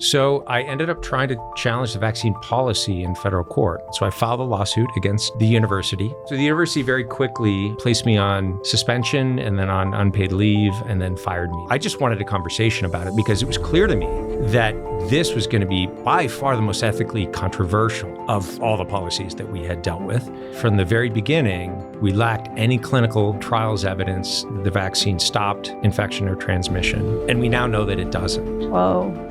So I ended up trying to challenge the vaccine policy in federal court. So I filed a lawsuit against the university. So the university very quickly placed me on suspension and then on unpaid leave and then fired me. I just wanted a conversation about it because it was clear to me that this was going to be by far the most ethically controversial of all the policies that we had dealt with. From the very beginning, we lacked any clinical trials evidence that the vaccine stopped infection or transmission. And we now know that it doesn't. Whoa.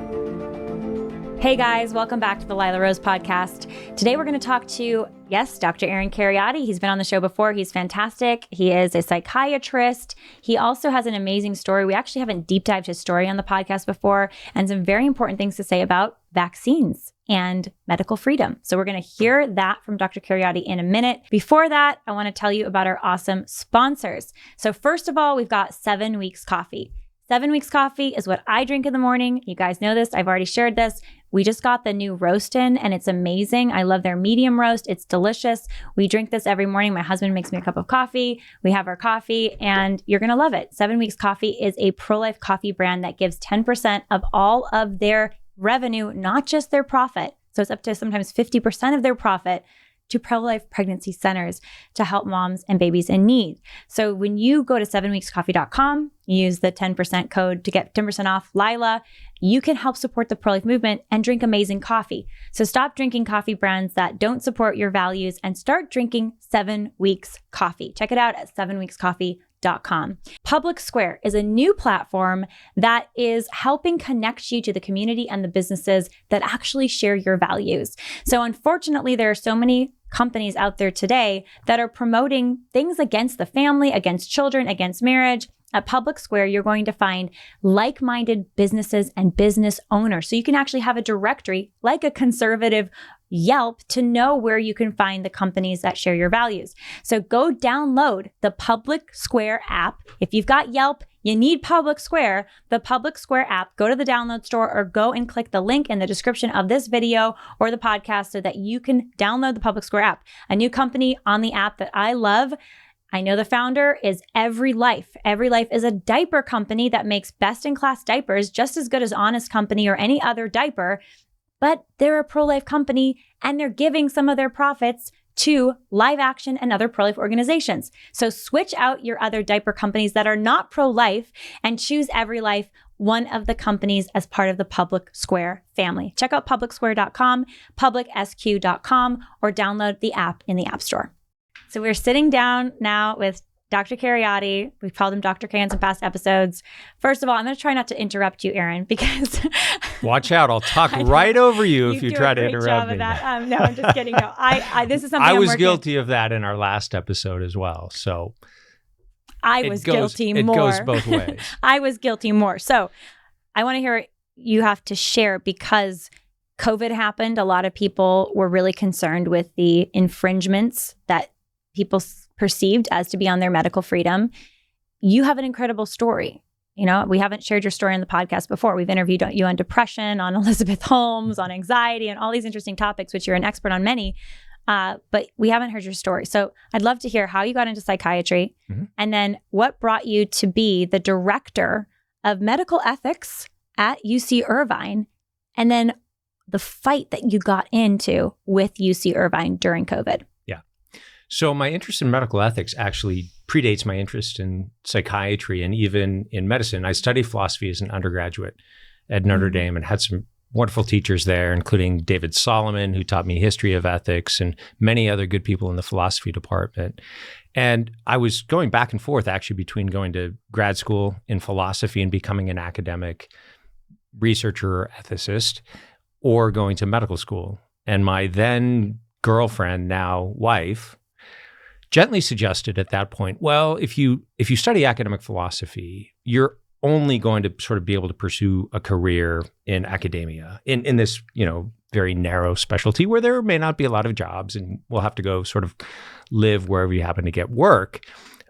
Hey guys, welcome back to the Lilarose podcast. Today we're going to talk to, Dr. Aaron Kheriaty. He's been on the show before. He's fantastic. He is a psychiatrist. He also has an amazing story. We actually haven't deep dived his story on the podcast before, and some very important things to say about vaccines and medical freedom. So we're going to hear that from Dr. Kheriaty in a minute. Before that, I want to tell you about our awesome sponsors. So first of all, we've got 7 Weeks Coffee. 7 Weeks Coffee is what I drink in the morning. You guys know this. I've already shared this. We just got the new roast in and it's amazing. I love their medium roast. It's delicious. We drink this every morning. My husband makes me a cup of coffee. We have our coffee and you're going to love it. 7 Weeks Coffee is a pro-life coffee brand that gives 10% of all of their revenue, not just their profit. So it's up to sometimes 50% of their profit to pro-life pregnancy centers to help moms and babies in need. So when you go to 7weekscoffee.com, use the 10% code to get 10% off Lila, you can help support the pro-life movement and drink amazing coffee. So stop drinking coffee brands that don't support your values and start drinking 7 Weeks Coffee. Check it out at 7weekscoffee.com. Public Square is a new platform that is helping connect you to the community and the businesses that actually share your values. So unfortunately, there are so many companies out there today that are promoting things against the family, against children, against marriage. At Public Square, you're going to find like-minded businesses and business owners. So you can actually have a directory like a Conservative Yelp to know where you can find the companies that share your values. So go download the Public Square app. If you've got Yelp, you need Public Square, the Public Square app. Go to the download store or go and click the link in the description of this video or the podcast so that you can download the Public Square app. A new company on the app that I love. I know the founder is Every Life. Every Life is a diaper company that makes best-in-class diapers, just as good as Honest Company or any other diaper, but they're a pro-life company and they're giving some of their profits to Live Action and other pro-life organizations. So switch out your other diaper companies that are not pro-life and choose Every Life, one of the companies as part of the Public Square family. Check out publicsquare.com, publicsq.com, or download the app in the App Store. So we're sitting down now with Dr. Kheriaty. We've called him Dr. K in some past episodes. First of all, I'm going to try not to interrupt you, Aaron, because... Watch out. I'll talk right over you if you try to interrupt me. No, I'm just kidding. No, this is something I was guilty of that in our last episode as well. So I was guilty more. It goes both ways. I was guilty more. So I want to hear what you have to share because COVID happened. A lot of people were really concerned with the infringements that people perceived as to be on their medical freedom. You have an incredible story. You know, we haven't shared your story on the podcast before. We've interviewed you on depression, on Elizabeth Holmes, on anxiety, and all these interesting topics, which you're an expert on many, but we haven't heard your story. So I'd love to hear how you got into psychiatry and then what brought you to be the director of medical ethics at UC Irvine, and then the fight that you got into with UC Irvine during COVID. So my interest in medical ethics actually predates my interest in psychiatry and even in medicine. I studied philosophy as an undergraduate at Notre Dame and had some wonderful teachers there, including David Solomon, who taught me history of ethics, and many other good people in the philosophy department. And I was going back and forth actually between going to grad school in philosophy and becoming an academic researcher or ethicist, or going to medical school. And my then girlfriend, now wife, gently suggested at that point, well, if you study academic philosophy, you're only going to sort of be able to pursue a career in academia in this, very narrow specialty where there may not be a lot of jobs and we'll have to go sort of live wherever you happen to get work.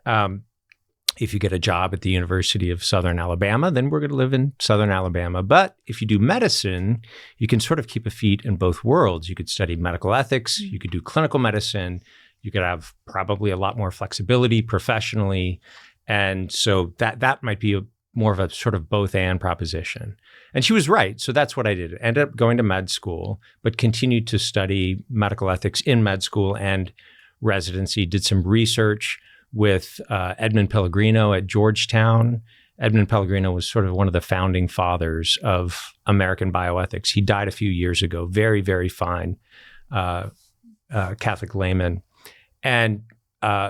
If you get a job at the University of Southern Alabama, then we're going to live in Southern Alabama. But if you do medicine, you can sort of keep a feet in both worlds. You could study medical ethics, you could do clinical medicine, you could have probably a lot more flexibility professionally. And so that might be more of a sort of both and proposition. And she was right. So that's what I did. Ended up going to med school, but continued to study medical ethics in med school and residency. Did some research with Edmund Pellegrino at Georgetown. Edmund Pellegrino was sort of one of the founding fathers of American bioethics. He died a few years ago. Very, very fine Catholic layman. And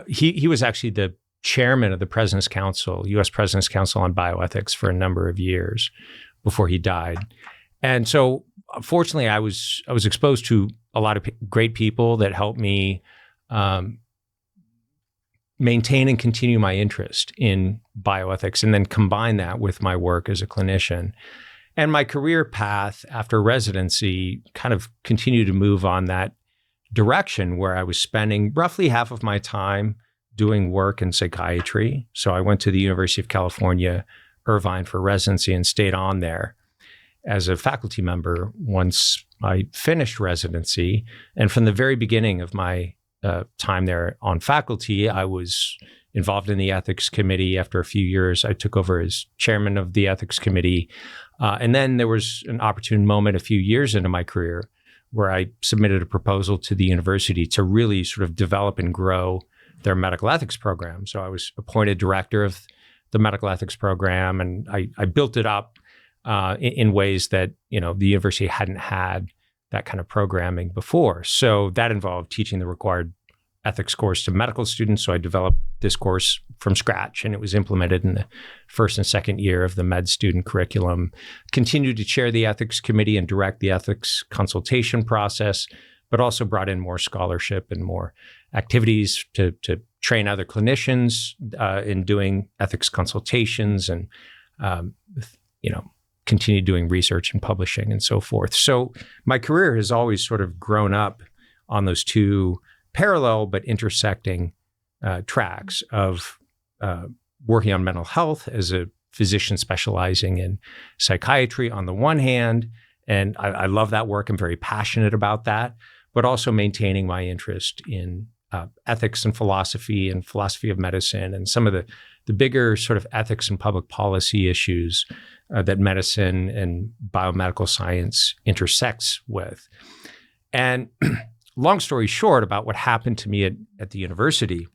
he was actually the chairman of the President's Council, U.S. President's Council on Bioethics for a number of years before he died. And so, fortunately, I was exposed to a lot of great people that helped me maintain and continue my interest in bioethics, and then combine that with my work as a clinician. And my career path after residency kind of continued to move on that direction, where I was spending roughly half of my time doing work in psychiatry. So I went to the University of California Irvine for residency and stayed on there as a faculty member once I finished residency. And from the very beginning of my time there on faculty, I was involved in the ethics committee. After a few years, I took over as chairman of the ethics committee. And then there was an opportune moment a few years into my career where I submitted a proposal to the university to really sort of develop and grow their medical ethics program. So I was appointed director of the medical ethics program, and I built it up in ways that, the university hadn't had that kind of programming before. So that involved teaching the required ethics course to medical students. So I developed this course from scratch, and it was implemented in the first and second year of the med student curriculum. Continued to chair the ethics committee and direct the ethics consultation process, but also brought in more scholarship and more activities to train other clinicians in doing ethics consultations, and continue doing research and publishing and so forth. So my career has always sort of grown up on those two parallel but intersecting tracks of working on mental health as a physician specializing in psychiatry on the one hand, and I love that work. I'm very passionate about that, but also maintaining my interest in ethics and philosophy of medicine, and some of the bigger sort of ethics and public policy issues that medicine and biomedical science intersects with. And long story short about what happened to me at the university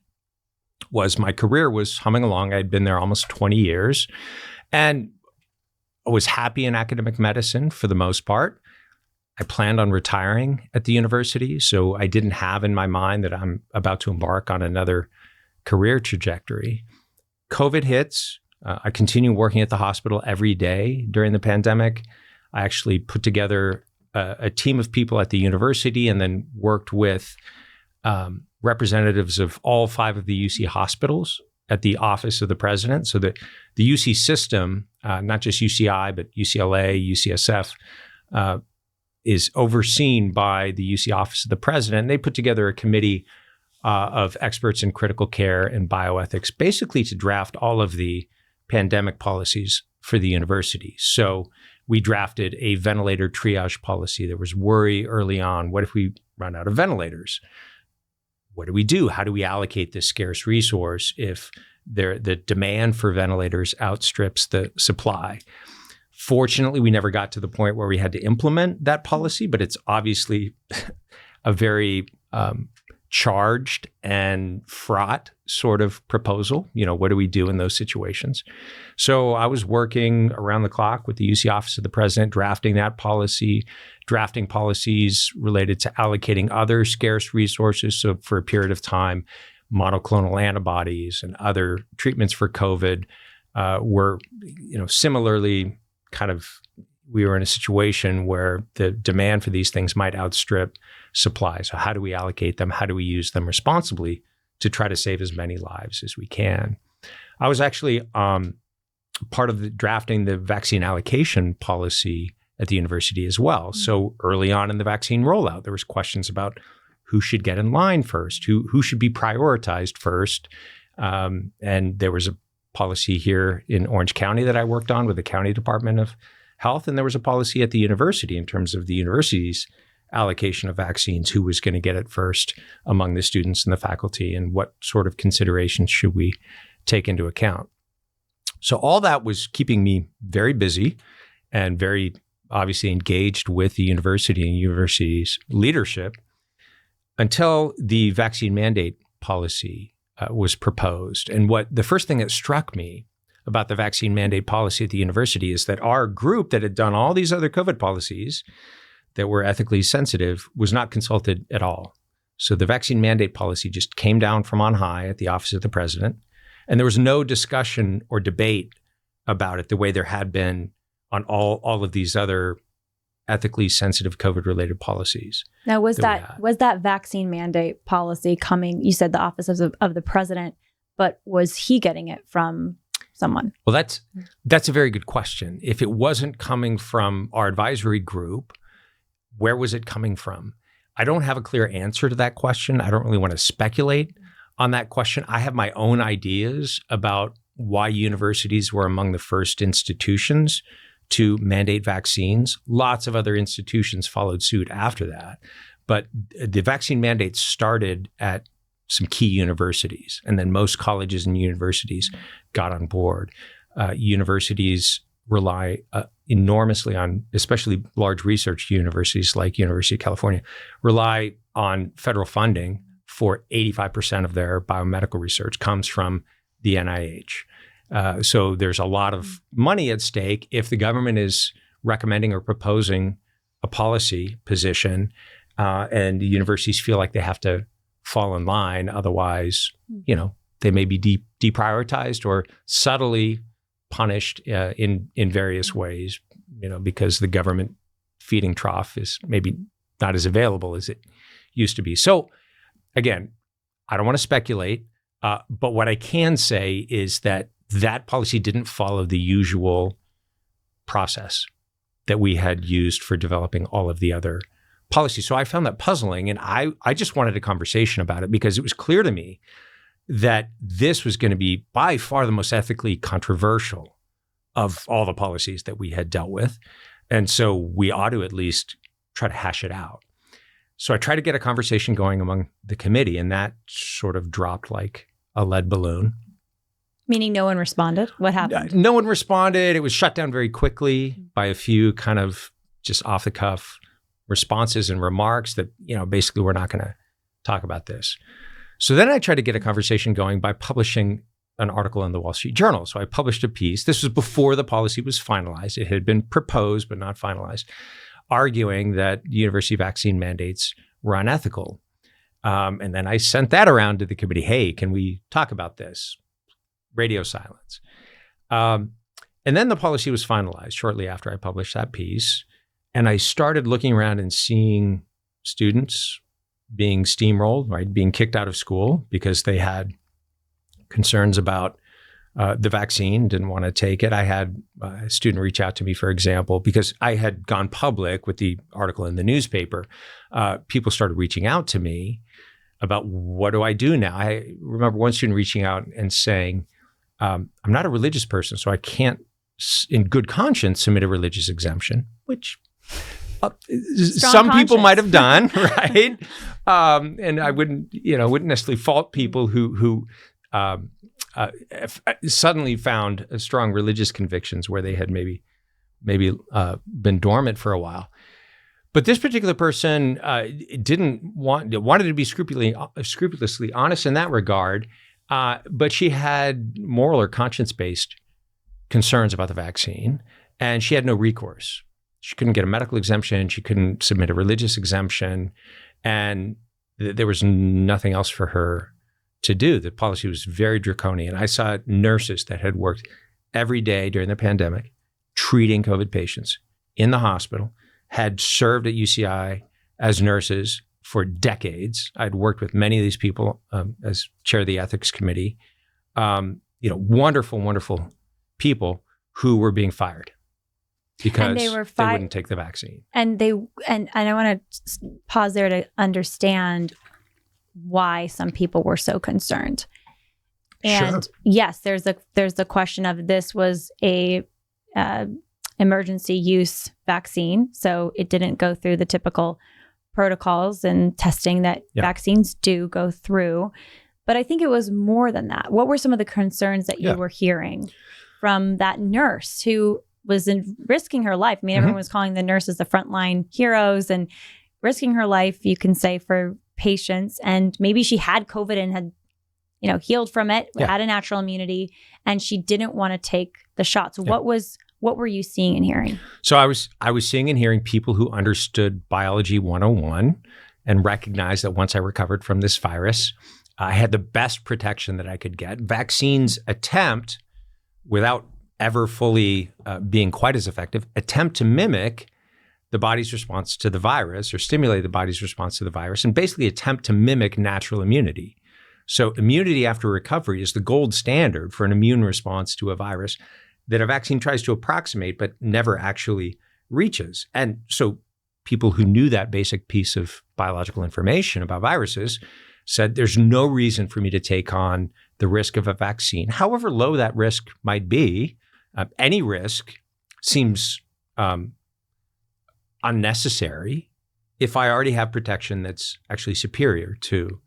was my career was humming along. I'd been there almost 20 years, and I was happy in academic medicine for the most part. I planned on retiring at the university, so I didn't have in my mind that I'm about to embark on another career trajectory. COVID hits. I continue working at the hospital every day during the pandemic. I actually put together a team of people at the university and then worked with representatives of all 5 of the UC hospitals at the office of the president. So that the UC system, not just UCI, but UCLA, UCSF, is overseen by the UC office of the president. They put together a committee of experts in critical care and bioethics, basically to draft all of the pandemic policies for the university. So we drafted a ventilator triage policy. There was worry early on. What if we run out of ventilators? What do we do? How do we allocate this scarce resource if the demand for ventilators outstrips the supply? Fortunately, we never got to the point where we had to implement that policy, but it's obviously a very charged and fraught sort of proposal. What do we do in those situations? So I was working around the clock with the UC Office of the President, drafting that policy, drafting policies related to allocating other scarce resources. So for a period of time, monoclonal antibodies and other treatments for COVID were, similarly we were in a situation where the demand for these things might outstrip supply. So how do we allocate them? How do we use them responsibly to try to save as many lives as we can? I was actually part of drafting the vaccine allocation policy at the university as well. So early on in the vaccine rollout, there was questions about who should get in line first, who should be prioritized first. And there was a policy here in Orange County that I worked on with the County Department of Health. And there was a policy at the university in terms of the university's allocation of vaccines, who was going to get it first among the students and the faculty, and what sort of considerations should we take into account. So all that was keeping me very busy and very obviously engaged with the university and university's leadership until the vaccine mandate policy was proposed. And the first thing that struck me about the vaccine mandate policy at the university is that our group that had done all these other COVID policies that were ethically sensitive was not consulted at all. So the vaccine mandate policy just came down from on high at the office of the president, and there was no discussion or debate about it the way there had been on all of these other ethically sensitive COVID-related policies. Now, was that vaccine mandate policy coming? You said the office of the president, but was he getting it from someone? Well, that's a very good question. If it wasn't coming from our advisory group, where was it coming from? I don't have a clear answer to that question. I don't really want to speculate on that question. I have my own ideas about why universities were among the first institutions to mandate vaccines. Lots of other institutions followed suit after that. But the vaccine mandate started at some key universities, and then most colleges and universities got on board. Universities rely enormously on, especially large research universities like University of California, rely on federal funding for 85% of their biomedical research comes from the NIH. So there's a lot of money at stake if the government is recommending or proposing a policy position, and the universities feel like they have to fall in line. Otherwise, they may be deprioritized or subtly punished in various ways, because the government feeding trough is maybe not as available as it used to be. So again, I don't want to speculate, but what I can say is that policy didn't follow the usual process that we had used for developing all of the other policies. So I found that puzzling, and I just wanted a conversation about it because it was clear to me that this was going to be by far the most ethically controversial of all the policies that we had dealt with. And so we ought to at least try to hash it out. So I tried to get a conversation going among the committee, and that sort of dropped like a lead balloon. Meaning no one responded? What happened? No one responded. It was shut down very quickly by a few kind of just off the cuff responses and remarks that, basically we're not going to talk about this. So then I tried to get a conversation going by publishing an article in the Wall Street Journal. So I published a piece. This was before the policy was finalized. It had been proposed, but not finalized, arguing that university vaccine mandates were unethical. And then I sent that around to the committee. Hey, can we talk about this? Radio silence. And then the policy was finalized shortly after I published that piece. And I started looking around and seeing students being steamrolled, right, being kicked out of school because they had concerns about the vaccine, didn't want to take it. I had a student reach out to me, for example, because I had gone public with the article in the newspaper. People started reaching out to me about what do I do now? I remember one student reaching out and saying, I'm not a religious person, so I can't, in good conscience, submit a religious exemption, which some people might have done, right? And I wouldn't necessarily fault people who suddenly found strong religious convictions where they had maybe been dormant for a while. But this particular person wanted to be scrupulously honest in that regard. But she had moral or conscience-based concerns about the vaccine, and she had no recourse. She couldn't get a medical exemption. She couldn't submit a religious exemption, and there was nothing else for her to do. The policy was very draconian. I saw nurses that had worked every day during the pandemic treating COVID patients in the hospital, had served at UCI as nurses for decades. I'd worked with many of these people as chair of the ethics committee. Wonderful, wonderful people who were being fired because they wouldn't take the vaccine. And I want to pause there to understand why some people were so concerned. And sure. Yes, there's the question of this was a emergency use vaccine, so it didn't go through the typical protocols and testing that vaccines do go through. But I think it was more than that. What were some of the concerns that you were hearing? from that nurse who was risking her life. I mean, everyone was calling the nurses the frontline heroes and risking her life, you can say, for patients. And maybe she had COVID and had, healed from it, had a natural immunity, and she didn't want to take the shot. So what were you seeing and hearing? So I was seeing and hearing people who understood biology 101 and recognized that once I recovered from this virus, I had the best protection that I could get. Vaccines attempt, without ever fully being quite as effective, attempt to mimic the body's response to the virus or stimulate the body's response to the virus and basically attempt to mimic natural immunity. So immunity after recovery is the gold standard for an immune response to a virus that a vaccine tries to approximate but never actually reaches. And so people who knew that basic piece of biological information about viruses said there's no reason for me to take on the risk of a vaccine, however low that risk might be. Any risk seems unnecessary if I already have protection that's actually superior to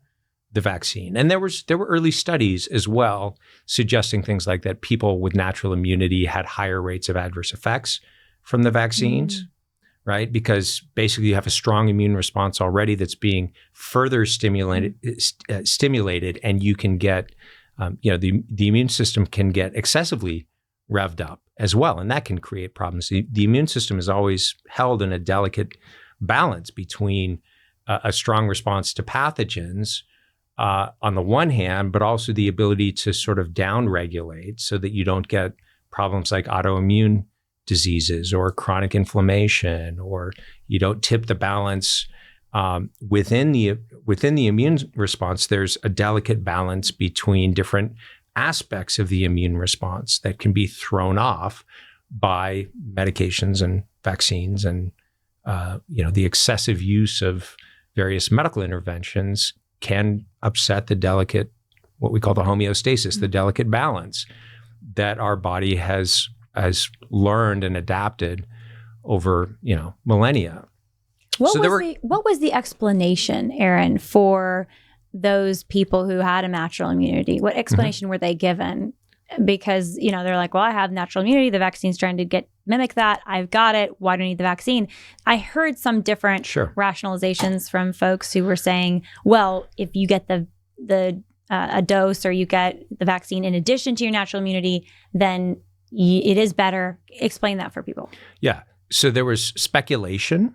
the vaccine. And there were early studies as well suggesting things like that people with natural immunity had higher rates of adverse effects from the vaccines, right? Because basically you have a strong immune response already that's being further stimulated, and you can get, the immune system can get excessively revved up as well, and that can create problems. The immune system is always held in a delicate balance between a strong response to pathogens on the one hand, but also the ability to sort of downregulate so that you don't get problems like autoimmune diseases or chronic inflammation, or you don't tip the balance within the immune response. There's a delicate balance between different aspects of the immune response that can be thrown off by medications and vaccines, and the excessive use of various medical interventions can upset the delicate, what we call the homeostasis, the delicate balance that our body has learned and adapted over, millennia. What was the explanation, Aaron, for those people who had a natural immunity? What explanation were they given? Because, they're like, well, I have natural immunity. The vaccine's trying to mimic that. I've got it. Why do I need the vaccine? I heard some different rationalizations from folks who were saying, well, if you get a dose or you get the vaccine in addition to your natural immunity, then it is better. Explain that for people. Yeah. So there was speculation.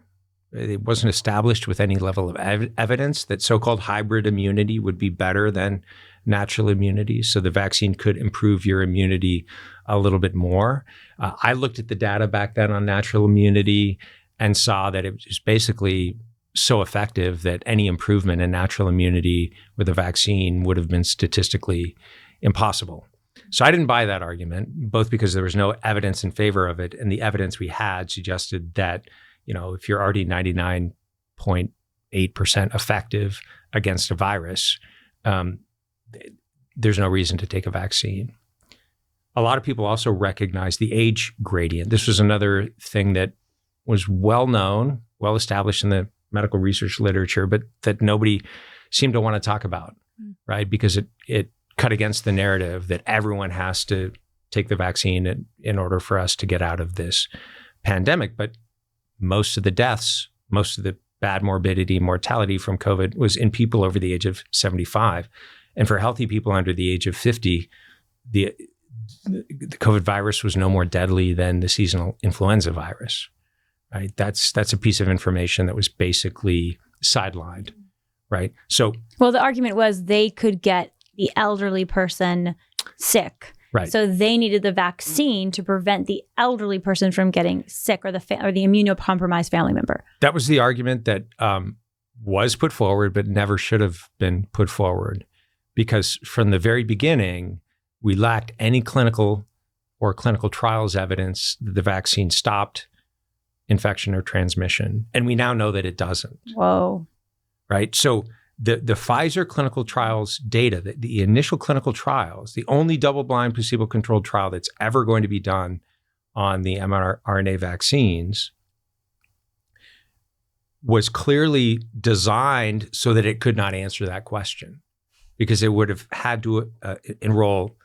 It wasn't established with any level of evidence that so-called hybrid immunity would be better than natural immunity. So the vaccine could improve your immunity a little bit more. I looked at the data back then on natural immunity and saw that it was basically so effective that any improvement in natural immunity with a vaccine would have been statistically impossible. So I didn't buy that argument, both because there was no evidence in favor of it, and the evidence we had suggested that, if you're already 99.8% effective against a virus, there's no reason to take a vaccine. A lot of people also recognize the age gradient. This was another thing that was well known, well established in the medical research literature, but that nobody seemed to want to talk about, right? Because it cut against the narrative that everyone has to take the vaccine in order for us to get out of this pandemic. But most of the deaths, most of the bad morbidity and mortality from COVID was in people over the age of 75. And for healthy people under the age of 50, the COVID virus was no more deadly than the seasonal influenza virus, right? That's a piece of information that was basically sidelined, right? So, well, the argument was they could get the elderly person sick. Right. So they needed the vaccine to prevent the elderly person from getting sick, or the immunocompromised family member. That was the argument that was put forward, but never should have been put forward, because from the very beginning, we lacked any clinical or clinical trials evidence that the vaccine stopped infection or transmission. And we now know that it doesn't. Whoa. Right. So the Pfizer clinical trials data, the initial clinical trials, the only double-blind placebo-controlled trial that's ever going to be done on the mRNA vaccines, was clearly designed so that it could not answer that question, because it would have had to enroll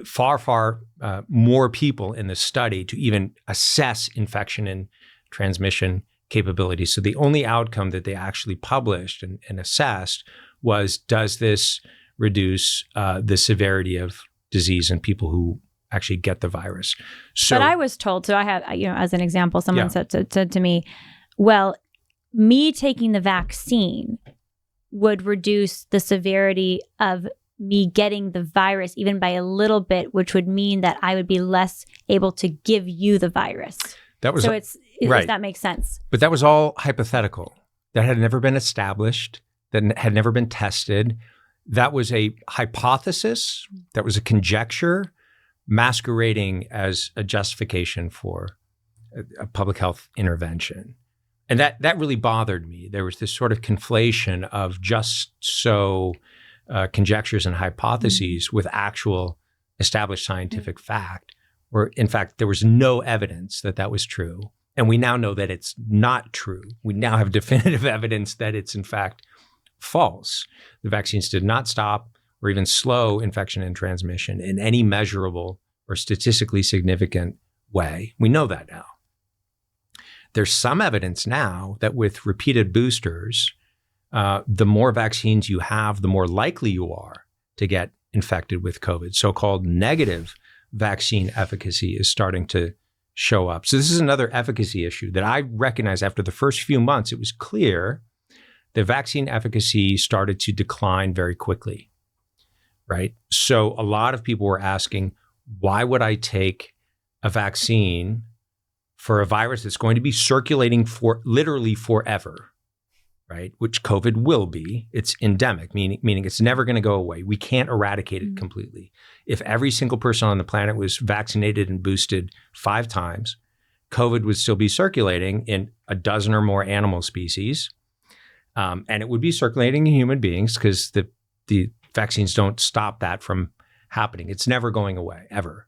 far more people in the study to even assess infection and transmission capabilities. So the only outcome that they actually published and assessed was, does this reduce the severity of disease in people who actually get the virus? So, but I was told, so I had, as an example, someone said to me, well, me taking the vaccine would reduce the severity of me getting the virus even by a little bit, which would mean that I would be less able to give you the virus. That was so it's right. If that makes sense. But that was all hypothetical. That had never been established, that had never been tested. That was a hypothesis, that was a conjecture masquerading as a justification for a public health intervention. And that really bothered me. There was this sort of conflation of just so conjectures and hypotheses with actual established scientific fact, where in fact there was no evidence that was true. And we now know that it's not true. We now have definitive evidence that it's in fact false. The vaccines did not stop or even slow infection and transmission in any measurable or statistically significant way. We know that now. There's some evidence now that with repeated boosters, the more vaccines you have, the more likely you are to get infected with COVID. So-called negative vaccine efficacy is starting to show up. So this is another efficacy issue that I recognize after the first few months. It was clear the vaccine efficacy started to decline very quickly, right? So a lot of people were asking, why would I take a vaccine for a virus that's going to be circulating for literally forever, right? Which COVID will be. It's endemic, meaning it's never going to go away. We can't eradicate it completely. If every single person on the planet was vaccinated and boosted 5 times, COVID would still be circulating in a dozen or more animal species. And it would be circulating in human beings because the vaccines don't stop that from happening. It's never going away, ever.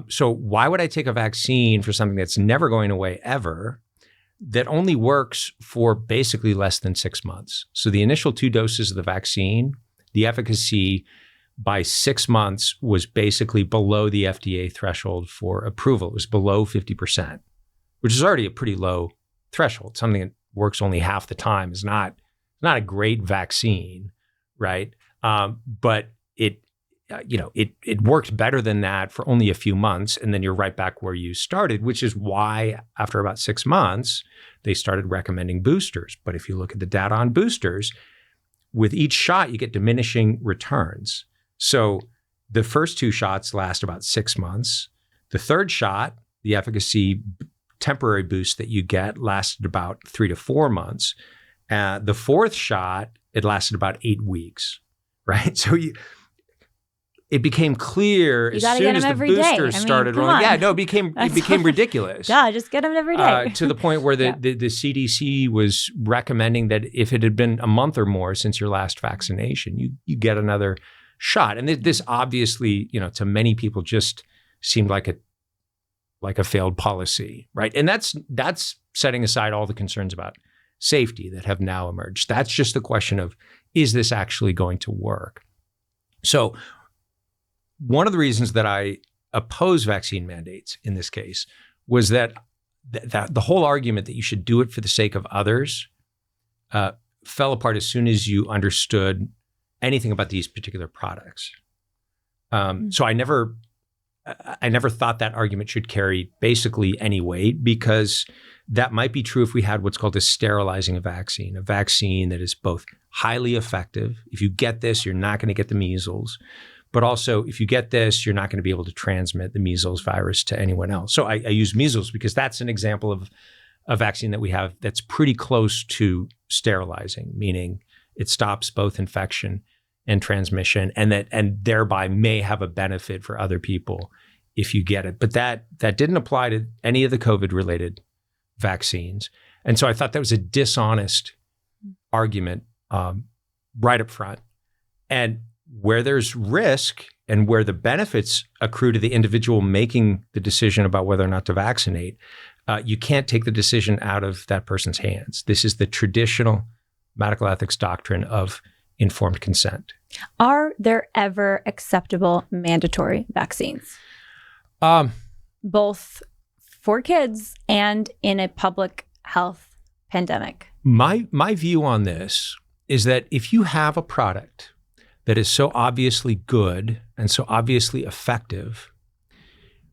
So why would I take a vaccine for something that's never going away ever, that only works for basically less than 6 months? So the initial 2 doses of the vaccine, the efficacy by 6 months was basically below the FDA threshold for approval. It was below 50%, which is already a pretty low threshold. Something that works only half the time is not a great vaccine, right? But it worked better than that for only a few months, and then you're right back where you started, which is why after about 6 months, they started recommending boosters. But if you look at the data on boosters, with each shot, you get diminishing returns. So the first 2 shots last about 6 months. The third shot, the efficacy temporary boost that you get lasted about 3 to 4 months. The fourth shot, it lasted about 8 weeks, right? So it became clear as soon as the boosters started rolling. Yeah, no, it became ridiculous. Yeah, just get them every day. To the point where the CDC was recommending that if it had been a month or more since your last vaccination, you get another shot. And this obviously, to many people just seemed like a failed policy, right? And that's setting aside all the concerns about safety that have now emerged. That's just the question of, is this actually going to work? So one of the reasons that I oppose vaccine mandates in this case was that the whole argument that you should do it for the sake of others fell apart as soon as you understood anything about these particular products. So I never thought that argument should carry basically any weight, because that might be true if we had what's called a sterilizing vaccine, a vaccine that is both highly effective. If you get this, you're not going to get the measles. But also, if you get this, you're not going to be able to transmit the measles virus to anyone else. So I use measles because that's an example of a vaccine that we have that's pretty close to sterilizing, meaning it stops both infection and transmission, and thereby may have a benefit for other people if you get it. But that didn't apply to any of the COVID-related vaccines. And so I thought that was a dishonest argument right up front. And where there's risk and where the benefits accrue to the individual making the decision about whether or not to vaccinate, you can't take the decision out of that person's hands. This is the traditional medical ethics doctrine of informed consent. Are there ever acceptable mandatory vaccines? Both for kids and in a public health pandemic? My view on this is that if you have a product that is so obviously good and so obviously effective,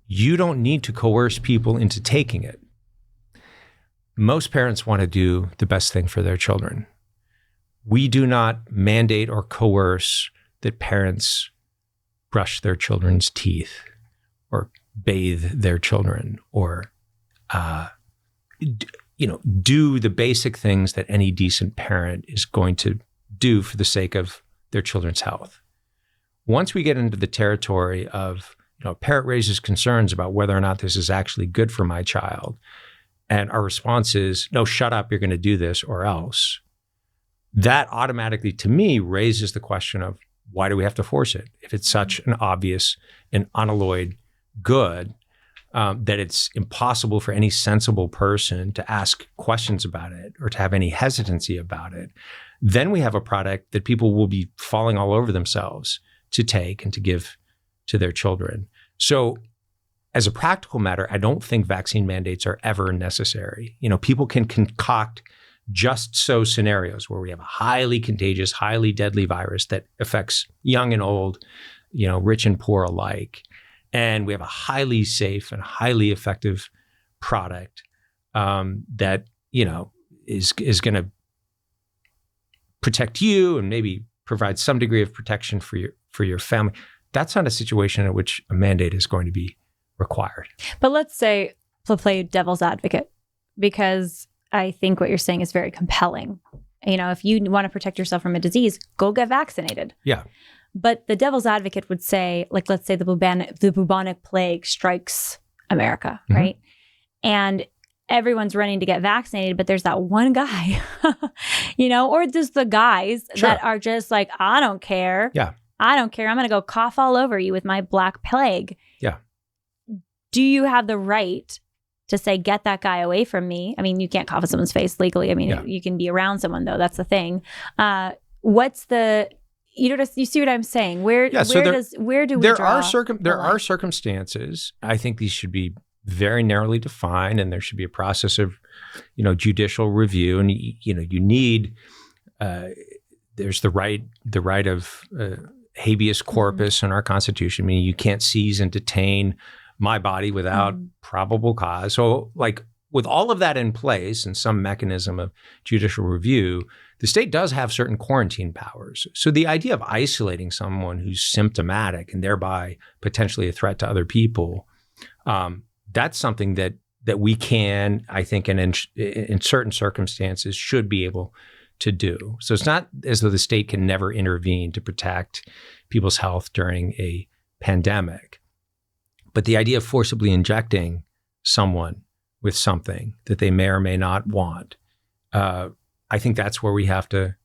you don't need to coerce people into taking it. Most parents want to do the best thing for their children. We do not mandate or coerce that parents brush their children's teeth or bathe their children or, do the basic things that any decent parent is going to do for the sake of their children's health. Once we get into the territory of, a parent raises concerns about whether or not this is actually good for my child, and our response is, no, shut up, you're going to do this or else, that automatically, to me, raises the question of why do we have to force it? If it's such an obvious and unalloyed good that it's impossible for any sensible person to ask questions about it or to have any hesitancy about it, then we have a product that people will be falling all over themselves to take and to give to their children. So as a practical matter, I don't think vaccine mandates are ever necessary. People can concoct just so scenarios where we have a highly contagious, highly deadly virus that affects young and old, rich and poor alike. And we have a highly safe and highly effective product that, is going to protect you and maybe provide some degree of protection for your family. That's not a situation in which a mandate is going to be required. But let's say, to play devil's advocate, because I think what you're saying is very compelling. If you want to protect yourself from a disease, go get vaccinated. Yeah. But the devil's advocate would say, like, let's say the bubonic plague strikes America, Mm-hmm. right? And everyone's running to get vaccinated, but there's that one guy, or there's the guys Sure. that are just like, I don't care. Yeah. I don't care. I'm going to go cough all over you with my black plague. Yeah. Do you have the right to say, get that guy away from me? I mean, you can't cough in someone's face legally. I mean, You can be around someone, though. That's the thing. What's the... You see what I'm saying? Where do we draw there are circumstances. I think these should be very narrowly defined, and there should be a process of, judicial review. And you need there's the right of habeas corpus in our Constitution. I mean, you can't seize and detain my body without probable cause. So, like, with all of that in place and some mechanism of judicial review, the state does have certain quarantine powers. So the idea of isolating someone who's symptomatic and thereby potentially a threat to other people, that's something that we can, I think, in certain circumstances, should be able to do. So it's not as though the state can never intervene to protect people's health during a pandemic. But the idea of forcibly injecting someone with something that they may or may not want, I think that's where we have to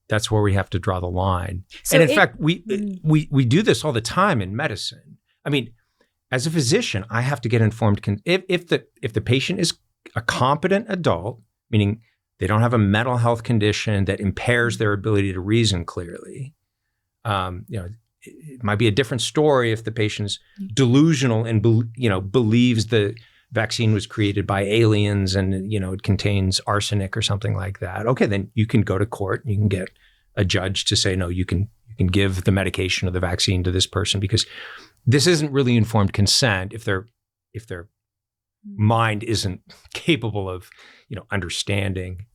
draw the line. So and in fact, we do this all the time in medicine. I mean, as a physician, I have to get informed. If the patient is a competent adult, meaning they don't have a mental health condition that impairs their ability to reason clearly, it might be a different story if the patient's delusional and believes the vaccine was created by aliens and it contains arsenic or something like that. Okay, then you can go to court and you can get a judge to say, no, you can give the medication or the vaccine to this person, because this isn't really informed consent if their mind isn't capable of understanding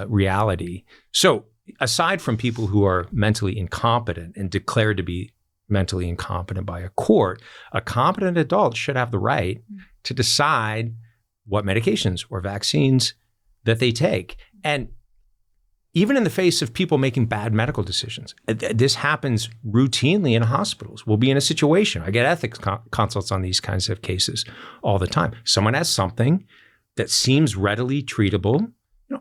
reality. So aside from people who are mentally incompetent and declared to be mentally incompetent by a court, a competent adult should have the right to decide what medications or vaccines that they take. And even in the face of people making bad medical decisions, this happens routinely in hospitals. We'll be in a situation, I get ethics consults on these kinds of cases all the time. Someone has something that seems readily treatable.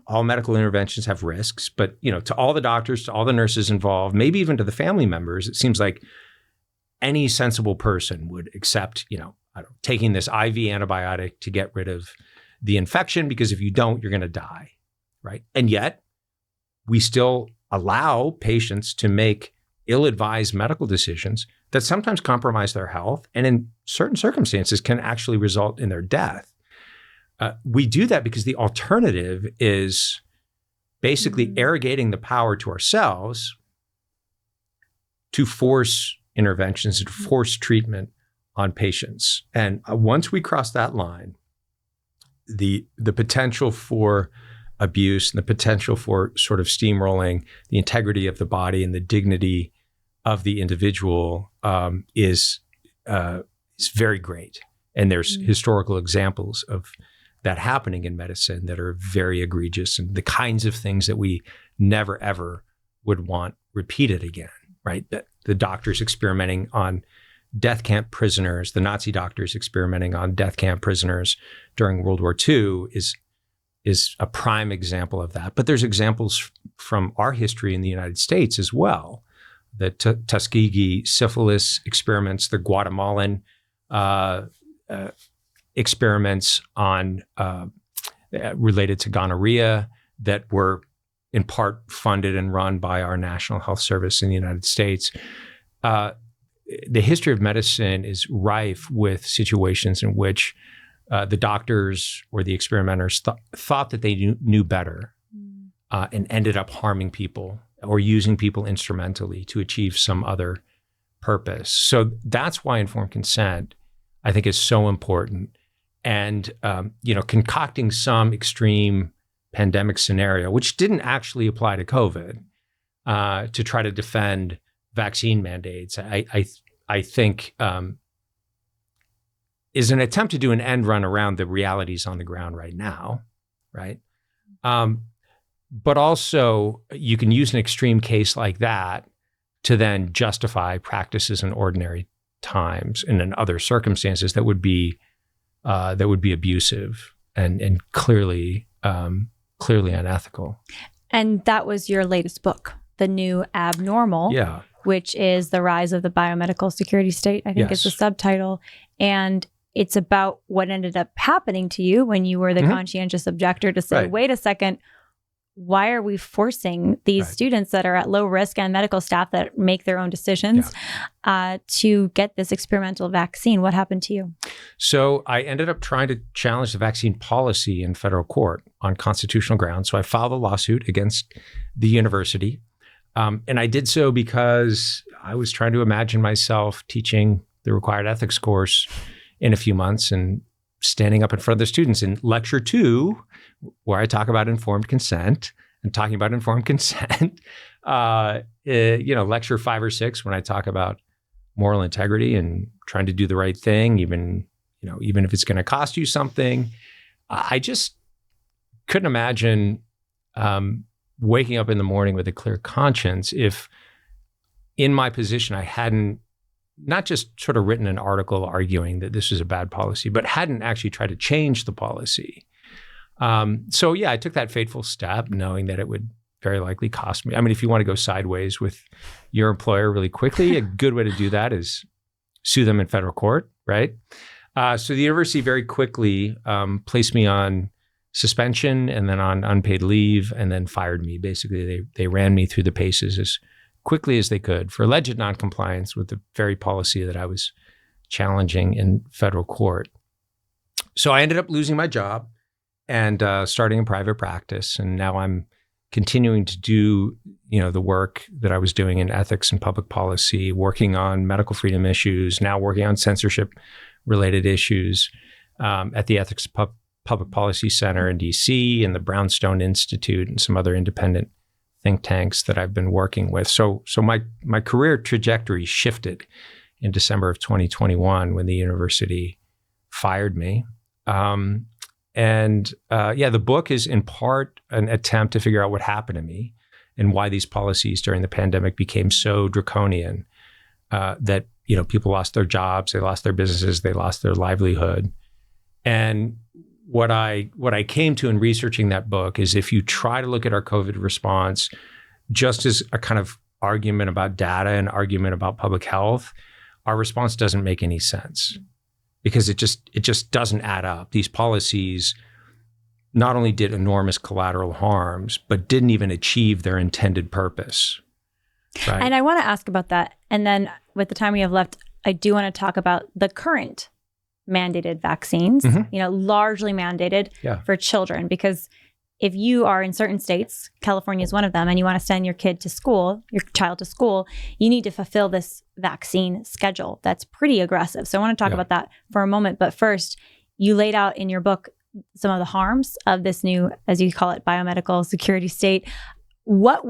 All medical interventions have risks, but to all the doctors, to all the nurses involved, maybe even to the family members, it seems like any sensible person would accept, taking this IV antibiotic to get rid of the infection, because if you don't, you're going to die, right? And yet we still allow patients to make ill-advised medical decisions that sometimes compromise their health and in certain circumstances can actually result in their death. We do that because the alternative is basically arrogating the power to ourselves to force interventions, to force treatment on patients. And once we cross that line, the potential for abuse and the potential for sort of steamrolling the integrity of the body and the dignity of the individual is very great. And there's historical examples of that happening in medicine that are very egregious and the kinds of things that we never, ever would want repeated again, right? That the doctors experimenting on death camp prisoners, the Nazi doctors experimenting on death camp prisoners during World War II is a prime example of that. But there's examples from our history in the United States as well. The Tuskegee syphilis experiments, the Guatemalan experiments on related to gonorrhea that were in part funded and run by our National Health Service in the United States. The history of medicine is rife with situations in which the doctors or the experimenters thought that they knew better and ended up harming people or using people instrumentally to achieve some other purpose. So that's why informed consent, I think, is so important. And concocting some extreme pandemic scenario, which didn't actually apply to COVID, to try to defend vaccine mandates, I think is an attempt to do an end run around the realities on the ground right now, right? But also, you can use an extreme case like that to then justify practices in ordinary times and in other circumstances that would be abusive and clearly unethical. And that was your latest book, The New Abnormal, which is The Rise of the Biomedical Security State, I think is the subtitle. And it's about what ended up happening to you when you were the conscientious objector to say, wait a second, why are we forcing these students that are at low risk and medical staff that make their own decisions to get this experimental vaccine? What happened to you? So I ended up trying to challenge the vaccine policy in federal court on constitutional grounds. So I filed a lawsuit against the university. And I did so because I was trying to imagine myself teaching the required ethics course in a few months and standing up in front of the students in lecture 2, where I talk about informed consent and talking about informed consent, lecture 5 or 6, when I talk about moral integrity and trying to do the right thing, even if it's going to cost you something. I just couldn't imagine waking up in the morning with a clear conscience if in my position I hadn't not just sort of written an article arguing that this is a bad policy, but hadn't actually tried to change the policy. I took that fateful step knowing that it would very likely cost me. I mean, if you want to go sideways with your employer really quickly, a good way to do that is sue them in federal court, right? So the university very quickly placed me on suspension and then on unpaid leave and then fired me. Basically, they ran me through the paces as quickly as they could for alleged noncompliance with the very policy that I was challenging in federal court. So I ended up losing my job and starting a private practice. And now I'm continuing to do, the work that I was doing in ethics and public policy, working on medical freedom issues, now working on censorship-related issues at the Ethics Public Policy Center in DC and the Brownstone Institute and some other independent think tanks that I've been working with. So my career trajectory shifted in December of 2021 when the university fired me. The book is in part an attempt to figure out what happened to me and why these policies during the pandemic became so draconian that people lost their jobs, they lost their businesses, they lost their livelihood. And what I came to in researching that book is if you try to look at our COVID response just as a kind of argument about data and argument about public health, our response doesn't make any sense because it just doesn't add up. These policies not only did enormous collateral harms, but didn't even achieve their intended purpose. Right? And I want to ask about that. And then with the time we have left, I do want to talk about the current mandated vaccines, largely mandated for children, because if you are in certain states, California is one of them, and you want to send your child to school, you need to fulfill this vaccine schedule. That's pretty aggressive. So I want to talk about that for a moment. But first, you laid out in your book some of the harms of this new, as you call it, biomedical security state. What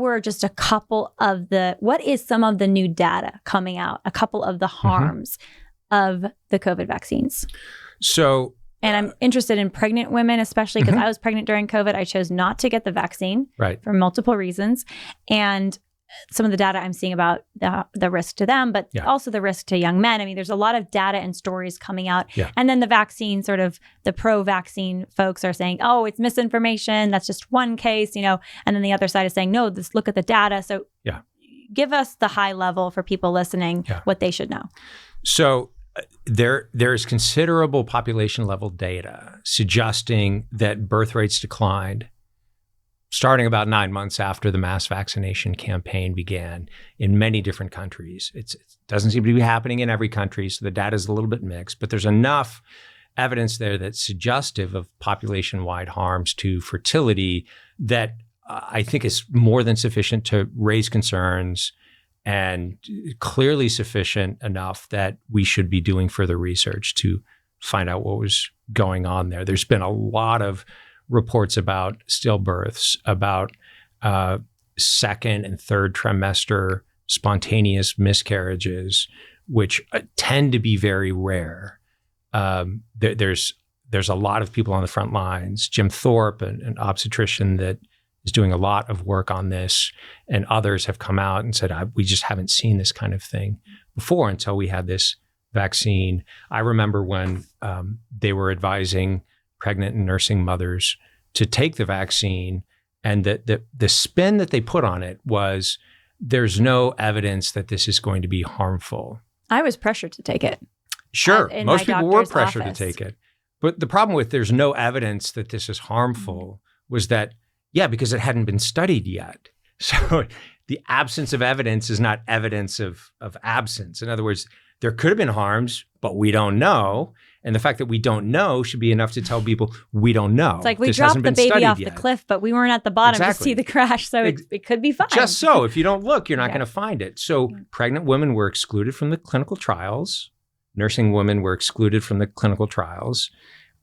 is some of the new data coming out, a couple of the harms of the COVID vaccines? And I'm interested in pregnant women, especially because I was pregnant during COVID. I chose not to get the vaccine for multiple reasons. And some of the data I'm seeing about the risk to them, but also the risk to young men. I mean, there's a lot of data and stories coming out. And then the vaccine, sort of the pro-vaccine folks are saying, oh, it's misinformation. That's just one case, and then the other side is saying, no, look at the data. So give us the high level for people listening, what they should know. So there is considerable population level data suggesting that birth rates declined starting about 9 months after the mass vaccination campaign began in many different countries. It doesn't seem to be happening in every country, so the data is a little bit mixed, but there's enough evidence there that's suggestive of population-wide harms to fertility that I think is more than sufficient to raise concerns and clearly sufficient enough that we should be doing further research to find out what was going on there. There's been a lot of reports about stillbirths, about second and third trimester spontaneous miscarriages, which tend to be very rare. There's a lot of people on the front lines. Jim Thorpe, an obstetrician that is doing a lot of work on this, and others have come out and said, we just haven't seen this kind of thing before until we had this vaccine. I remember when they were advising pregnant and nursing mothers to take the vaccine, and the spin that they put on it was, there's no evidence that this is going to be harmful. I was pressured to take it. Sure, most people were pressured to take it. But the problem with there's no evidence that this is harmful was that, because it hadn't been studied yet. So the absence of evidence is not evidence of absence. In other words, there could have been harms, but we don't know. And the fact that we don't know should be enough to tell people we don't know. It's like we dropped the baby off the cliff, but we weren't at the bottom to see the crash. So it could be fine. Just so. If you don't look, you're not going to find it. So pregnant women were excluded from the clinical trials. Nursing women were excluded from the clinical trials.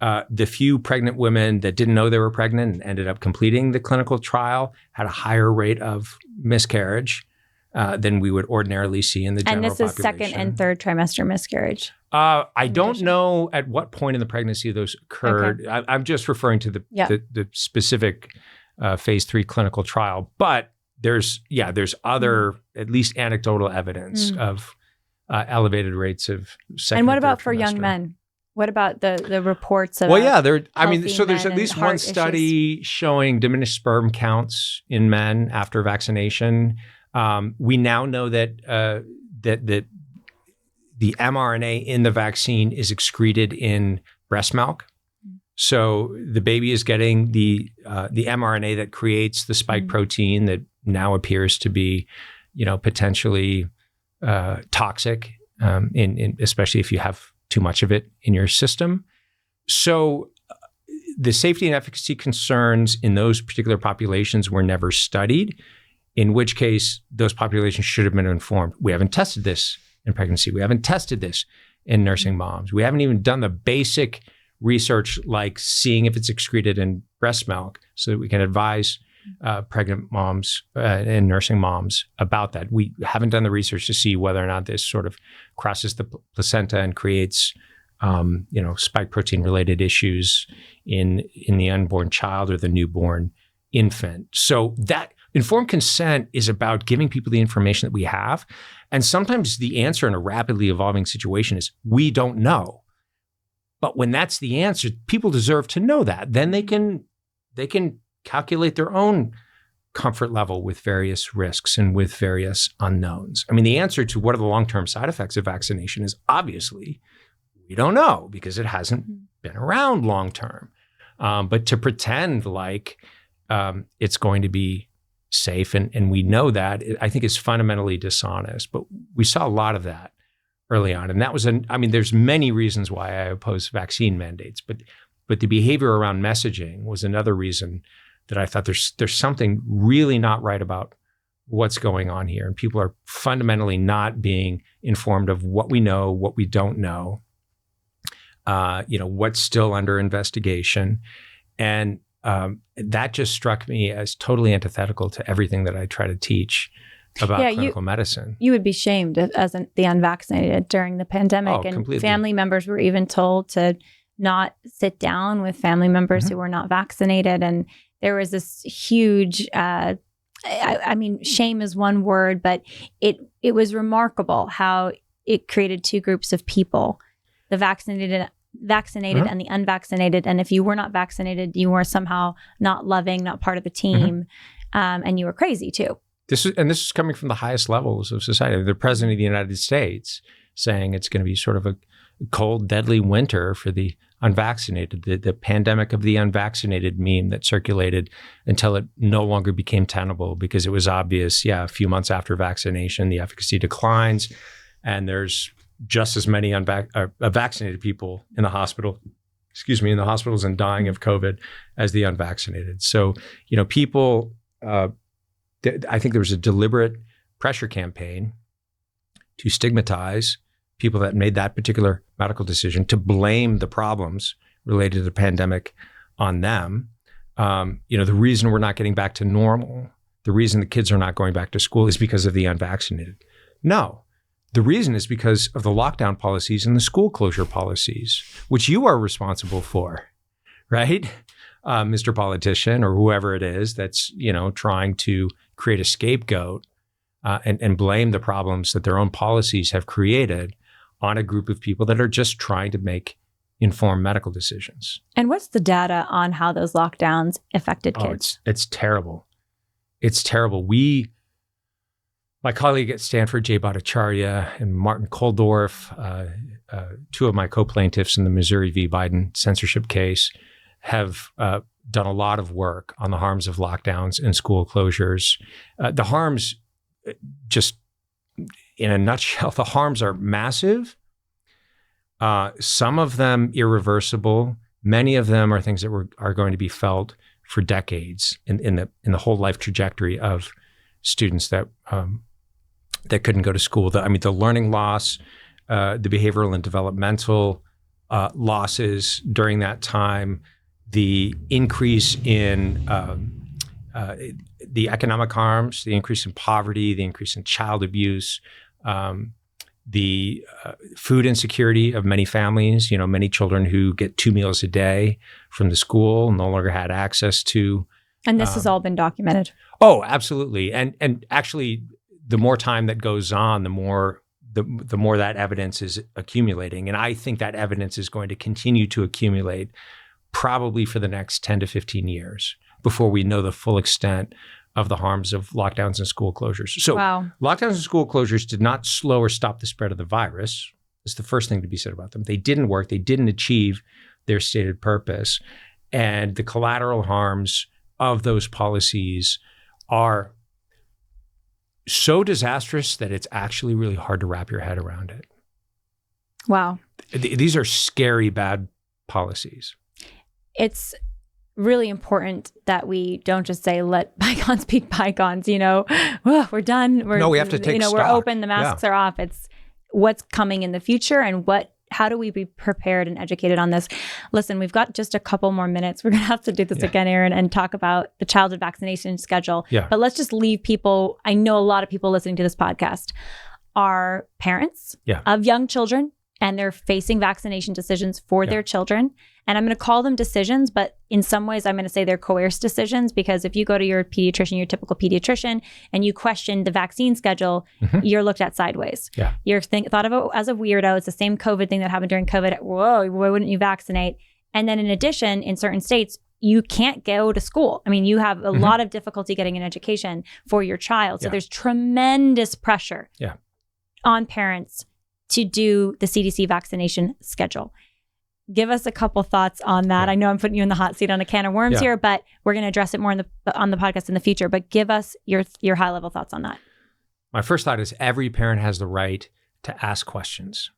The few pregnant women that didn't know they were pregnant and ended up completing the clinical trial had a higher rate of miscarriage than we would ordinarily see in the general population. And this is second and third trimester miscarriage. I don't know at what point in the pregnancy those occurred. Okay. I'm just referring to the specific phase 3 clinical trial. But there's other, at least anecdotal evidence of elevated rates of second and what about trimester. For young men? What about the reports of there's at least one study showing diminished sperm counts in men after vaccination. We now know that that the mRNA in the vaccine is excreted in breast milk. So the baby is getting the mRNA that creates the spike protein that now appears to be, potentially toxic, especially if you have too much of it in your system. So the safety and efficacy concerns in those particular populations were never studied, in which case those populations should have been informed. We haven't tested this in pregnancy. We haven't tested this in nursing moms. We haven't even done the basic research like seeing if it's excreted in breast milk so that we can advise pregnant moms and nursing moms about that. We haven't done the research to see whether or not this sort of crosses the placenta and creates, spike protein related issues in the unborn child or the newborn infant. So that informed consent is about giving people the information that we have. And sometimes the answer in a rapidly evolving situation is we don't know. But when that's the answer, people deserve to know that. Then they can calculate their own comfort level with various risks and with various unknowns. I mean, the answer to what are the long-term side effects of vaccination is obviously we don't know because it hasn't been around long-term. But to pretend like it's going to be safe, and we know that, I think is fundamentally dishonest. But we saw a lot of that early on. And that was there's many reasons why I oppose vaccine mandates, but the behavior around messaging was another reason that I thought there's something really not right about what's going on here. And people are fundamentally not being informed of what we know, what we don't know, what's still under investigation. And that just struck me as totally antithetical to everything that I try to teach about clinical medicine. You would be shamed as the unvaccinated during the pandemic. And completely. Family members were even told to not sit down with family members who were not vaccinated. And there was this huge, shame is one word, but it was remarkable how it created two groups of people, the vaccinated and the unvaccinated. And if you were not vaccinated, you were somehow not loving, not part of the team, and you were crazy too. This is coming from the highest levels of society. The President of the United States saying it's going to be sort of a cold, deadly winter for the unvaccinated, the pandemic of the unvaccinated meme that circulated until it no longer became tenable because it was obvious, a few months after vaccination, the efficacy declines, and there's just as many vaccinated people in the hospitals and dying of COVID as the unvaccinated. So, people, I think there was a deliberate pressure campaign to stigmatize people that made that particular medical decision, to blame the problems related to the pandemic on them. The reason we're not getting back to normal, the reason the kids are not going back to school is because of the unvaccinated. No, the reason is because of the lockdown policies and the school closure policies, which you are responsible for, right? Mr. Politician or whoever it is that's, trying to create a scapegoat and blame the problems that their own policies have created on a group of people that are just trying to make informed medical decisions. And what's the data on how those lockdowns affected kids? It's terrible. It's terrible. My colleague at Stanford, Jay Bhattacharya, and Martin Koldorf, two of my co-plaintiffs in the Missouri v. Biden censorship case, have done a lot of work on the harms of lockdowns and school closures. The harms, just in a nutshell, the harms are massive. Some of them irreversible. Many of them are things that are going to be felt for decades in the whole life trajectory of students that couldn't go to school. The learning loss, the behavioral and developmental losses during that time, the increase in the economic harms, the increase in poverty, the increase in child abuse, the food insecurity of many families. Many children who get 2 meals a day from the school no longer had access to. And this has all been documented. Oh, absolutely. And actually, the more time that goes on, the more that evidence is accumulating. And I think that evidence is going to continue to accumulate probably for the next 10 to 15 years before we know the full extent of the harms of lockdowns and school closures. So Lockdowns and school closures did not slow or stop the spread of the virus. That's the first thing to be said about them. They didn't work. They didn't achieve their stated purpose. And the collateral harms of those policies are so disastrous that it's actually really hard to wrap your head around it. Wow. These are scary, bad policies. It's really important that we don't just say, let bygones be bygones, we're done. We have to take stock. We're open, the masks are off. It's what's coming in the future and how do we be prepared and educated on this? Listen, we've got just a couple more minutes. We're going to have to do this again, Aaron, and talk about the childhood vaccination schedule. Yeah. But let's just leave people. I know a lot of people listening to this podcast are parents of young children, and they're facing vaccination decisions for their children. And I'm going to call them decisions, but in some ways I'm going to say they're coerced decisions, because if you go to your pediatrician, your typical pediatrician, and you question the vaccine schedule, you're looked at sideways. Yeah. You're thought of it as a weirdo. It's the same COVID thing that happened during COVID. Whoa, why wouldn't you vaccinate? And then in addition, in certain states, you can't go to school. I mean, you have a lot of difficulty getting an education for your child. So there's tremendous pressure on parents to do the CDC vaccination schedule. give us a couple thoughts on that. I know I'm putting you in the hot seat on a can of worms here, but we're going to address it more on the podcast in the future. But give us your high level thoughts on that. My first thought is every parent has the right to ask questions.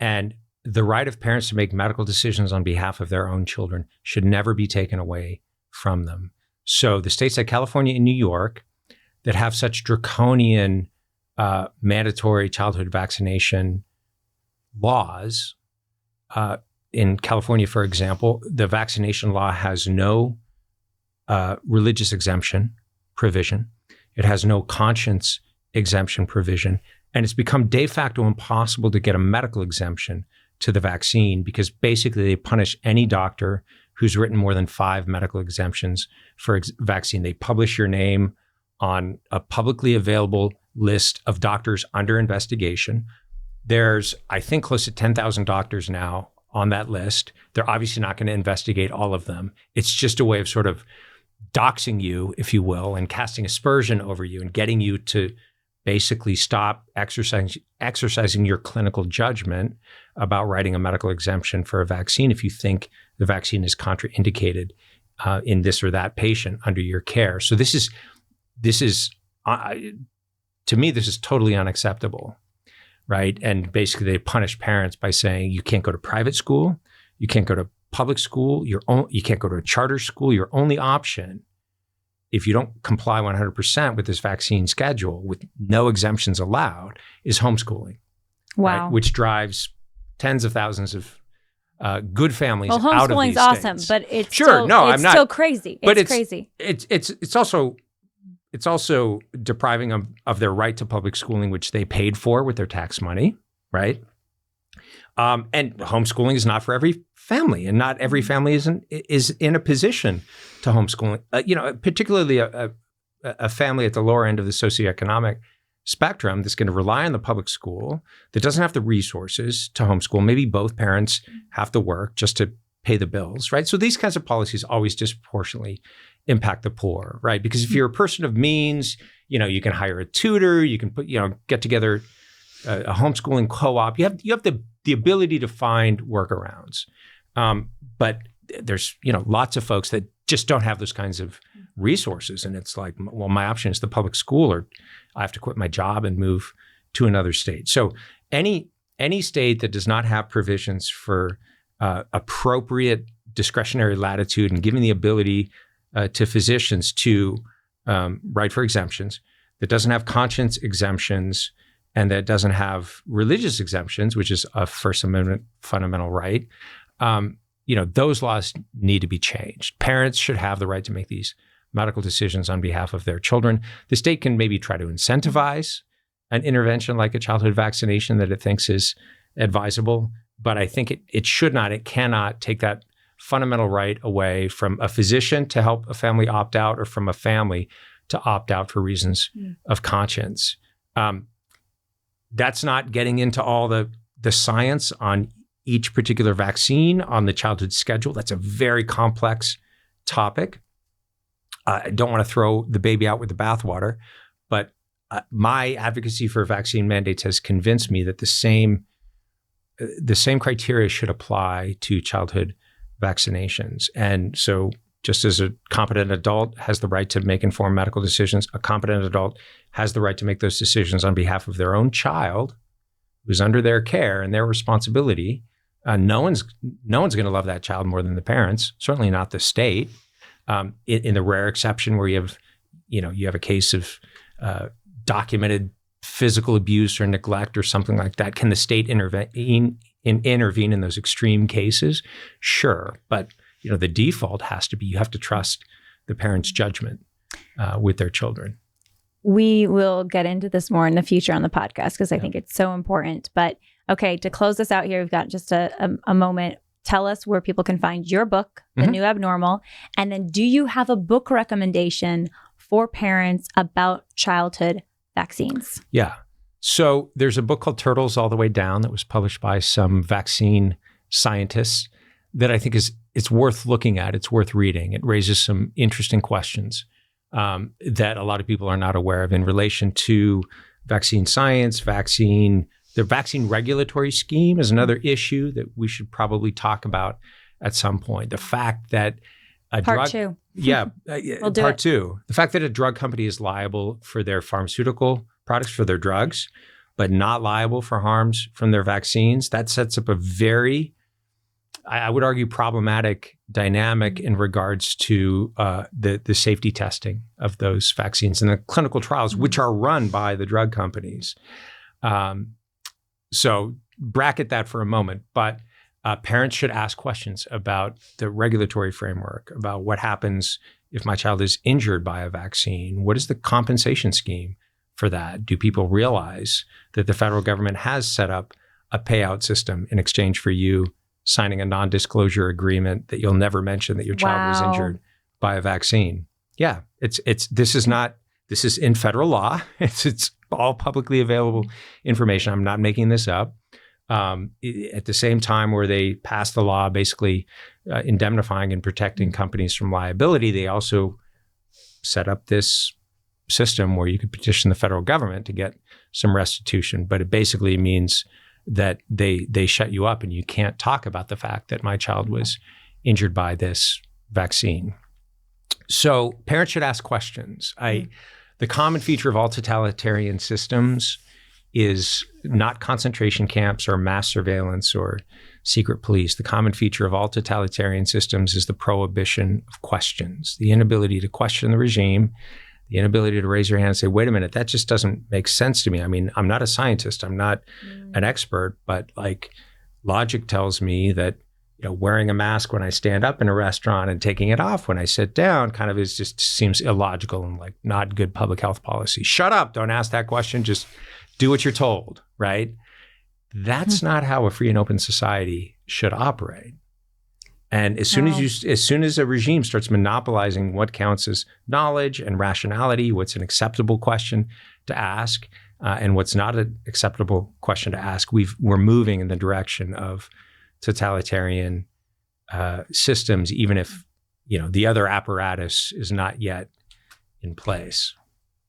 And the right of parents to make medical decisions on behalf of their own children should never be taken away from them. So the states like California and New York that have such draconian mandatory childhood vaccination laws, in California, for example, the vaccination law has no religious exemption provision. It has no conscience exemption provision. And it's become de facto impossible to get a medical exemption to the vaccine because basically they punish any doctor who's written more than 5 medical exemptions for vaccine. They publish your name on a publicly available list of doctors under investigation. There's, I think, close to 10,000 doctors now on that list. They're obviously not going to investigate all of them. It's just a way of sort of doxing you, if you will, and casting aspersion over you and getting you to basically stop exercising your clinical judgment about writing a medical exemption for a vaccine if you think the vaccine is contraindicated in this or that patient under your care. So this is to me, this is totally unacceptable, right? And basically they punish parents by saying you can't go to private school, you can't go to public school, you can't go to a charter school. Your only option, if you don't comply 100% with this vaccine schedule with no exemptions allowed, is homeschooling. Wow. Right? Which drives tens of thousands of good families out of these states. Well, homeschooling's awesome, but it's still crazy. It's crazy. It's also depriving them of their right to public schooling, which they paid for with their tax money, right? And homeschooling is not for every family, and not every family is in a position to homeschooling. Particularly a family at the lower end of the socioeconomic spectrum that's going to rely on the public school that doesn't have the resources to homeschool. Maybe both parents have to work just to pay the bills, right? So these kinds of policies always disproportionately impact the poor, right? Because if you're a person of means, you can hire a tutor, you can get together a homeschooling co-op. You have the ability to find workarounds. But there's, lots of folks that just don't have those kinds of resources. And it's like, well, my option is the public school, or I have to quit my job and move to another state. So any state that does not have provisions for appropriate discretionary latitude and giving the ability to physicians to write for exemptions, that doesn't have conscience exemptions, and that doesn't have religious exemptions, which is a First Amendment fundamental right, those laws need to be changed. Parents should have the right to make these medical decisions on behalf of their children. The state can maybe try to incentivize an intervention like a childhood vaccination that it thinks is advisable, but I think it cannot take that fundamental right away from a physician to help a family opt out, or from a family to opt out for reasons of conscience. That's not getting into all the science on each particular vaccine, on the childhood schedule. That's a very complex topic. I don't want to throw the baby out with the bathwater, but my advocacy for vaccine mandates has convinced me that the same criteria should apply to childhood vaccinations. And so just as a competent adult has the right to make informed medical decisions, a competent adult has the right to make those decisions on behalf of their own child who's under their care and their responsibility. No one's going to love that child more than the parents, certainly not the state. In the rare exception where you have a case of documented physical abuse or neglect or something like that, can the state intervene in those extreme cases? Sure, but the default has to be you have to trust the parents' judgment with their children. We will get into this more in the future on the podcast because I think it's so important. But okay, to close this out here, we've got just a moment. Tell us where people can find your book, The New Abnormal. And then do you have a book recommendation for parents about childhood vaccines? Yeah. So there's a book called Turtles All the Way Down that was published by some vaccine scientists that I think it's worth looking at. It's worth reading. It raises some interesting questions that a lot of people are not aware of in relation to vaccine science, vaccine The vaccine regulatory scheme is another issue that we should probably talk about at some point. The fact that a Part drug, two. Yeah, We'll do part it. two. The fact that a drug company is liable for their pharmaceutical products, for their drugs, but not liable for harms from their vaccines, that sets up a very, I would argue, problematic dynamic in regards to the safety testing of those vaccines and the clinical trials, which are run by the drug companies. So bracket that for a moment, but parents should ask questions about the regulatory framework, about what happens if my child is injured by a vaccine. What is the compensation scheme for that? Do people realize that the federal government has set up a payout system in exchange for you signing a non-disclosure agreement that you'll never mention that your child was injured by a vaccine? Yeah, this is in federal law. It's all publicly available information. I'm not making this up. At the same time where they passed the law basically indemnifying and protecting companies from liability, they also set up this system where you could petition the federal government to get some restitution. But it basically means that they shut you up and you can't talk about the fact that my child was injured by this vaccine. So parents should ask questions. The common feature of all totalitarian systems is not concentration camps or mass surveillance or secret police. The common feature of all totalitarian systems is the prohibition of questions, the inability to question the regime, the inability to raise your hand and say, wait a minute, that just doesn't make sense to me. I mean, I'm not a scientist, I'm not an expert, but like logic tells me that, wearing a mask when I stand up in a restaurant and taking it off when I sit down kind of just seems illogical and like not good public health policy. Shut up, don't ask that question, just do what you're told, right? That's not how a free and open society should operate. And as soon as a regime starts monopolizing what counts as knowledge and rationality, what's an acceptable question to ask, and what's not an acceptable question to ask, we're moving in the direction of totalitarian systems, even if the other apparatus is not yet in place.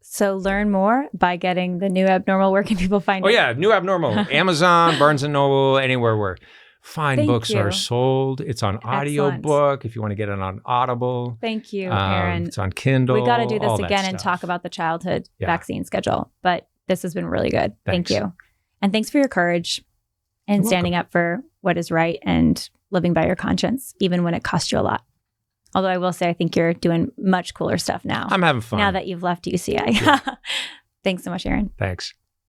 So learn more by getting the New Abnormal. Where can people find it? Oh yeah, New Abnormal. Amazon, Barnes & Noble, anywhere where fine books are sold. It's on audiobook if you want to get it on Audible. Thank you, Aaron. It's on Kindle. We got to do this again and talk about the childhood vaccine schedule. But this has been really good. Thank you. And thanks for your courage and standing up for what is right and living by your conscience, even when it costs you a lot. Although I will say, I think you're doing much cooler stuff now. I'm having fun. Now that you've left UCI. Thanks so much, Aaron. Thanks.